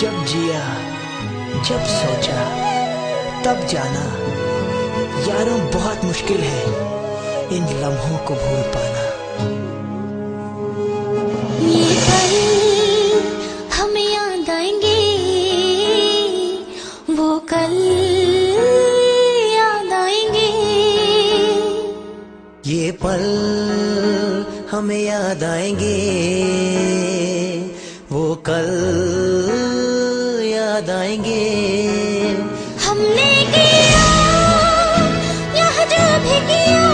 जब जिया जब सोचा तब जाना, यारों बहुत मुश्किल है इन लम्हों को भूल पाना। ये पल हमें याद आएंगे, वो कल याद आएंगे। ये पल हमें याद आएंगे, वो कल याद आएंगे। हमने किया यह जो भी किया,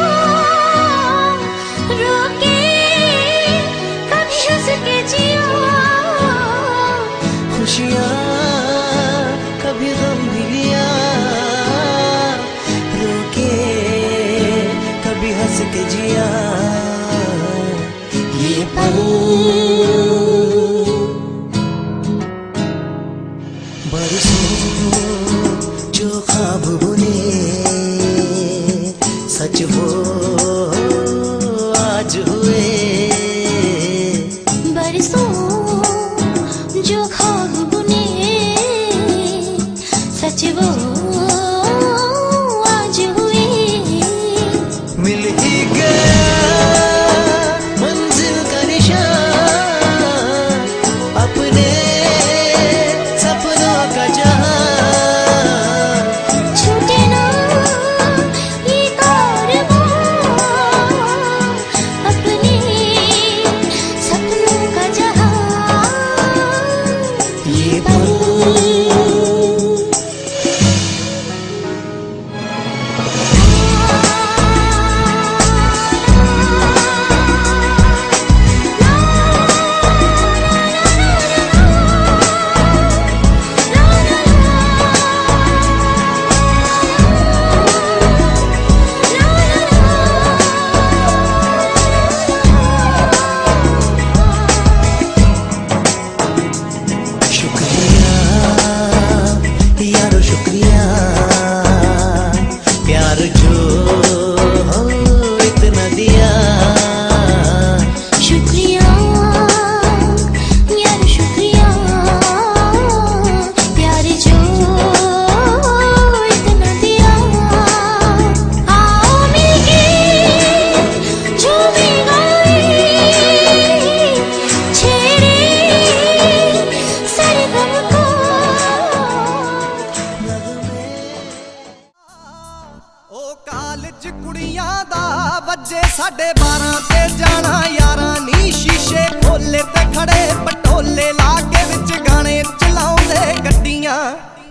रोके कभी हंस के जिया। खुशियाँ कभी गम भी लिया, रोके कभी हंस के जिया। ये पल बरसों जो ख्वाब बुने, सच वो आज हुए। बरसों जो ख्वाब बुने, सच वो आज हुए। मिल ही गया मंजिल का निशान, अपने सपनों का जहां। छूटे ना ये कारवां, अपने सपनों का जहां। ये पल यारो शुक्रिया, प्यार जो इतना दिया। शुक्रिया यार शुक्रिया, प्यार जो इतना दिया। आओ मिलके झूमे गाए, छेड़े सरगम को। ओ कालज कुड़ियां दा वजे 12:30 ते जाना यारां नी। शीशे खोले ते खड़े पटोले लागे विच गाने चलाउंदे गड्डियां।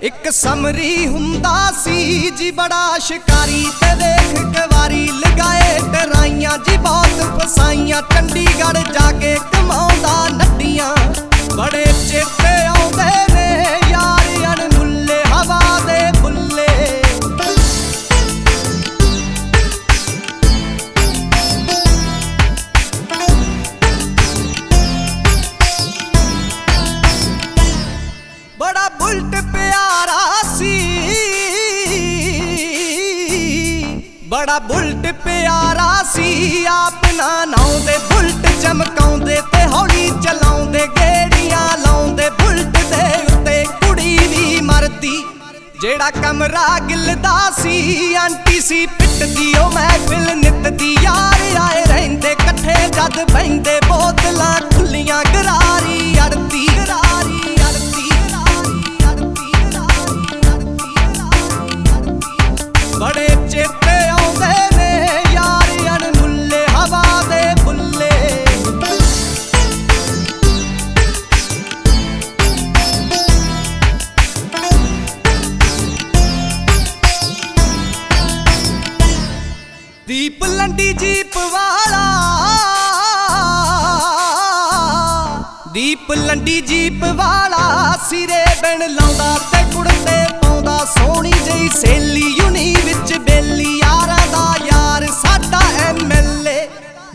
एक समरी हुंदा सी जी बड़ा शिकारी, ते देख कवारी लगाए डराइयां जी बहुत फसाइयां। चंडीगढ़ जाके कमाउंदा नड्डियां, बड़े चेते आउंदे ने यार अनमुल्ले हवा दे बुल्ले। बड़ा बुलट प्यारा सी, बड़ा बुलट प्यारा सी। अपना नाउंदे बुलट चमकाउंदे ते हौली चलाउंदे, गेड़ियां लाउंदे बुलट दे उत्ते। कुड़ी दी मरदी जेड़ा कमरा गिलदा सी, आंटी सी पिटदी ओ महफिल नित दी। यार आए रहिंदे कट्ठे जद बहिंदे, बोतलां खुल्लियां गरारी अड़दी। गरारी अड़दी, बड़े चेते आउंदे ने यार अनमुल्ले हवा दे बुल्ले। दीप लंडी जीप वाला, दीप लंडी जीप वाला। सिरे बिन लाउंदा ते कुड़ते पाउंदा, सोहनी जई सहेली यूनी विच बेली। यारां दा यार साडा MLA,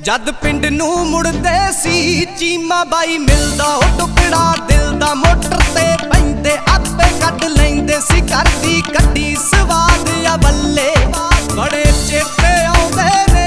जद पिंड नूं मुड़दे सी चीमा बाई मिलदा। ओ टुकड़ा दिल दा मोटर ते पैंदे, आपे कढ लैंदे सी करदी कड्डी स्वाद अवल्ले। बड़े चेते आउंदे ने